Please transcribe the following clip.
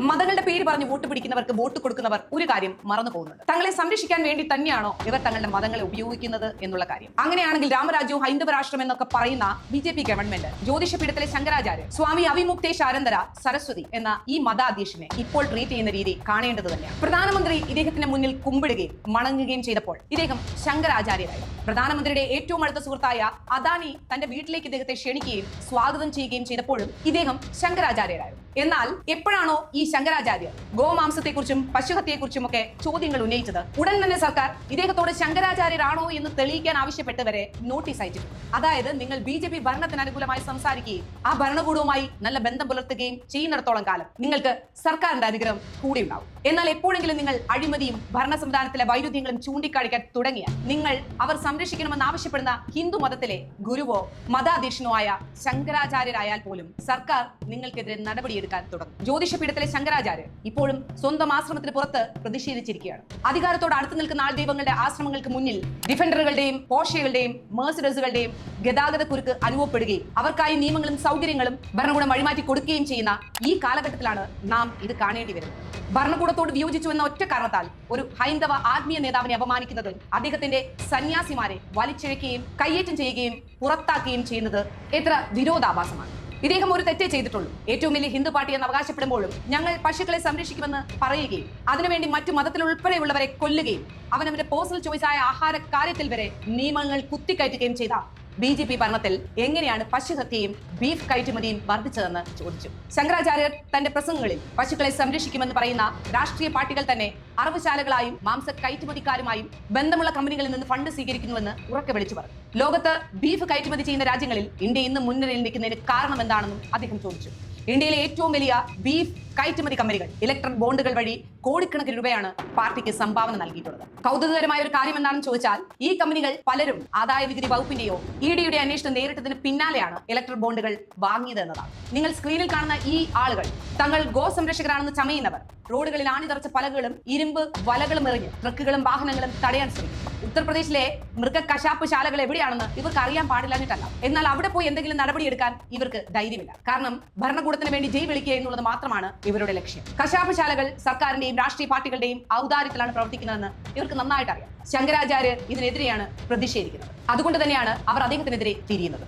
മതങ്ങളുടെ പേര് പറഞ്ഞ് വോട്ട് പിടിക്കുന്നവർക്ക് വോട്ട് കൊടുക്കുന്നവർ ഒരു കാര്യം മറന്നു പോകുന്നുണ്ട്. തങ്ങളെ സംരക്ഷിക്കാൻ വേണ്ടി തന്നെയാണോ ഇവർ തങ്ങളുടെ മതങ്ങളെ ഉപയോഗിക്കുന്നത് എന്നുള്ള കാര്യം. അങ്ങനെയാണെങ്കിൽ രാമരാജ്യവും ഹൈന്ദവ രാഷ്ട്രം എന്നൊക്കെ പറയുന്ന BJP ഗവൺമെന്റ് ജ്യോതിഷപീഠത്തിലെ ശങ്കരാചാര്യ, സ്വാമി അവിമുക്തേശാനന്ദര സരസ്വതി എന്ന ഈ മതാധീശനെ ഇപ്പോൾ ട്രീറ്റ് ചെയ്യുന്ന രീതി കാണേണ്ടത് തന്നെയാണ്. പ്രധാനമന്ത്രി ഇദ്ദേഹത്തിന് മുന്നിൽ കുമ്പിടുകയും മണങ്ങുകയും ചെയ്തപ്പോൾ ഇദ്ദേഹം ശങ്കരാചാര്യരായി. പ്രധാനമന്ത്രിയുടെ ഏറ്റവും അടുത്ത സുഹൃത്തായ അദാനി തന്റെ വീട്ടിലേക്ക് ഇദ്ദേഹത്തെ ക്ഷണിക്കുകയും സ്വാഗതം ചെയ്യുകയും ചെയ്തപ്പോഴും ഇദ്ദേഹം ശങ്കരാചാര്യരായിരുന്നു. എന്നാൽ എപ്പോഴാണോ ഈ ശങ്കരാചാര്യർ ഗോമാംസത്തെക്കുറിച്ചും പശുഹത്യയെക്കുറിച്ചും ഒക്കെ ചോദ്യങ്ങൾ ഉന്നയിച്ചത്, ഉടൻ തന്നെ സർക്കാർ ഇദ്ദേഹത്തോട് ശങ്കരാചാര്യരാണോ എന്ന് തെളിയിക്കാൻ ആവശ്യപ്പെട്ടവരെ നോട്ടീസ് അയച്ചിട്ടുണ്ട്. അതായത് നിങ്ങൾ BJP ഭരണത്തിന് അനുകൂലമായി സംസാരിക്കുകയും ആ ഭരണകൂടവുമായി നല്ല ബന്ധം പുലർത്തുകയും ചെയ്യുന്നിടത്തോളം കാലം നിങ്ങൾക്ക് സർക്കാരിന്റെ അനുഗ്രഹം കൂടി ഉണ്ടാവും. എന്നാൽ എപ്പോഴെങ്കിലും നിങ്ങൾ അഴിമതിയും ഭരണ സംവിധാനത്തിലെ വൈരുദ്ധ്യങ്ങളും ചൂണ്ടിക്കാണിക്കാൻ തുടങ്ങിയാൽ നിങ്ങൾ അവർ സംരക്ഷിക്കണമെന്ന് ആവശ്യപ്പെടുന്ന ഹിന്ദു മതത്തിലെ ഗുരുവോ മതാധീശനോ ആയ ശങ്കരാചാര്യരായാൽ പോലും സർക്കാർ നിങ്ങൾക്കെതിരെ നടപടിയെടുക്കാൻ തുടങ്ങും. ജ്യോതിഷപീഠത്തിലെ ശങ്കരാചാര്യർ ഇപ്പോഴും സ്വന്തം ആശ്രമത്തിന് പുറത്ത് പ്രതിഷേധിച്ചിരിക്കുകയാണ്. അധികാരത്തോട് അടുത്ത് നിൽക്കുന്ന ആൾദൈവങ്ങളുടെ ആശ്രമങ്ങൾക്ക് മുന്നിൽ ഡിഫൻഡറുകളുടെയും പോർഷകളുടെയും മേഴ്സിഡസുകളുടെയും ഗതാഗത കുരുക്ക് അനുഭവപ്പെടുകയും അവർക്കായി നിയമങ്ങളും സൗകര്യങ്ങളും ഭരണകൂടം വഴിമാറ്റി കൊടുക്കുകയും ചെയ്യുന്ന ഈ കാലഘട്ടത്തിലാണ് നാം ഇത് കാണേണ്ടി വരുന്നത്. ഭരണകൂടത്തോട് വിയോജിച്ചു എന്ന ഒറ്റ കാരണത്താൽ ഒരു ഹൈന്ദവ ആത്മീയ നേതാവിനെ അപമാനിക്കുന്നതും അദ്ദേഹത്തിന്റെ സന്യാസിമാരെ വലിച്ചിഴക്കുകയും കയ്യേറ്റം ചെയ്യുകയും പുറത്താക്കുകയും ചെയ്യുന്നത് എത്ര വിരോധാഭാസമാണ്. ഇദ്ദേഹം ഒരു തെറ്റേ ചെയ്തിട്ടുള്ളൂ. ഏറ്റവും വലിയ ഹിന്ദു പാർട്ടി എന്ന് അവകാശപ്പെടുമ്പോഴും ഞങ്ങൾ പശുക്കളെ സംരക്ഷിക്കുമെന്ന് പറയുകയും അതിനുവേണ്ടി മറ്റു മതത്തിലുൾപ്പെടെയുള്ളവരെ കൊല്ലുകയും അവനവന്റെ പേഴ്സണൽ ചോയ്സ് ആയ ആഹാര കാര്യത്തിൽ വരെ നിയമങ്ങൾ കുത്തിക്കയറ്റുകയും ചെയ്ത BJP ഭരണത്തിൽ എങ്ങനെയാണ് പശുഹത്യയും ബീഫ് കയറ്റുമതിയും വർദ്ധിച്ചതെന്ന് ചോദിച്ചു. ശങ്കരാചാര്യർ തന്റെ പ്രസംഗങ്ങളിൽ പശുക്കളെ സംരക്ഷിക്കുമെന്ന് പറയുന്ന രാഷ്ട്രീയ പാർട്ടികൾ തന്നെ അറവുശാലകളായും മാംസ കയറ്റുമതിക്കാരുമായും ബന്ധമുള്ള കമ്പനികളിൽ നിന്ന് ഫണ്ട് സ്വീകരിക്കുന്നുവെന്ന് ഉറക്കെ വിളിച്ചു പറഞ്ഞു. ലോകത്ത് ബീഫ് കയറ്റുമതി ചെയ്യുന്ന രാജ്യങ്ങളിൽ ഇന്ത്യ ഇന്ന് മുൻനിരയിൽ നിൽക്കുന്നതിന് കാരണം എന്താണെന്നും അദ്ദേഹം ചോദിച്ചു. ഇന്ത്യയിലെ ഏറ്റവും വലിയ ബീഫ് കയറ്റുമതി കമ്പനികൾ ഇലക്ട്രിക് ബോണ്ടുകൾ വഴി കോടിക്കണക്കിന് രൂപയാണ് പാർട്ടിക്ക് സംഭാവന നൽകിയിട്ടുള്ളത്. കൗതുകകരമായ ഒരു കാര്യം എന്താണെന്ന് ചോദിച്ചാൽ ഈ കമ്പനികൾ പലരും ആദായ നികുതി വകുപ്പിന്റെയോ EDയുടെ അന്വേഷണം നേരിട്ടതിന് പിന്നാലെയാണ് ഇലക്ട്രിക് ബോണ്ടുകൾ വാങ്ങിയത് എന്നതാണ്. നിങ്ങൾ സ്ക്രീനിൽ കാണുന്ന ഈ ആളുകൾ തങ്ങൾ ഗോ സംരക്ഷകരാണെന്ന് ചമയുന്നവർ റോഡുകളിൽ ആണിതറച്ച പലകകളും ഇരുമ്പ് വലകളും എറിഞ്ഞ് ട്രക്കുകളും വാഹനങ്ങളും തടയാൻ ശ്രമിക്കും. ഉത്തർപ്രദേശിലെ മൃഗ കശാപ്പ് ശാലകൾ എവിടെയാണെന്ന് ഇവർക്ക് അറിയാൻ പാടില്ലാഞ്ഞിട്ടല്ല, എന്നാൽ അവിടെ പോയി എന്തെങ്കിലും നടപടിയെടുക്കാൻ ഇവർക്ക് ധൈര്യമില്ല. കാരണം ഭരണകൂടത്തിന് വേണ്ടി ജയ് വിളിക്കുക എന്നുള്ളത് മാത്രമാണ് ഇവരുടെ ലക്ഷ്യം. കശാപ്പ് ശാലകൾ സർക്കാരിന്റെയും രാഷ്ട്രീയ പാർട്ടികളുടെയും ഔദാര്യത്തിലാണ് പ്രവർത്തിക്കുന്നതെന്ന് ഇവർക്ക് നന്നായിട്ട് അറിയാം. ശങ്കരാചാര്യർ ഇതിനെതിരെയാണ് പ്രതിഷേധിക്കുന്നത്. അതുകൊണ്ട് തന്നെയാണ് അവർ അദ്ദേഹത്തിനെതിരെ തിരിയുന്നത്.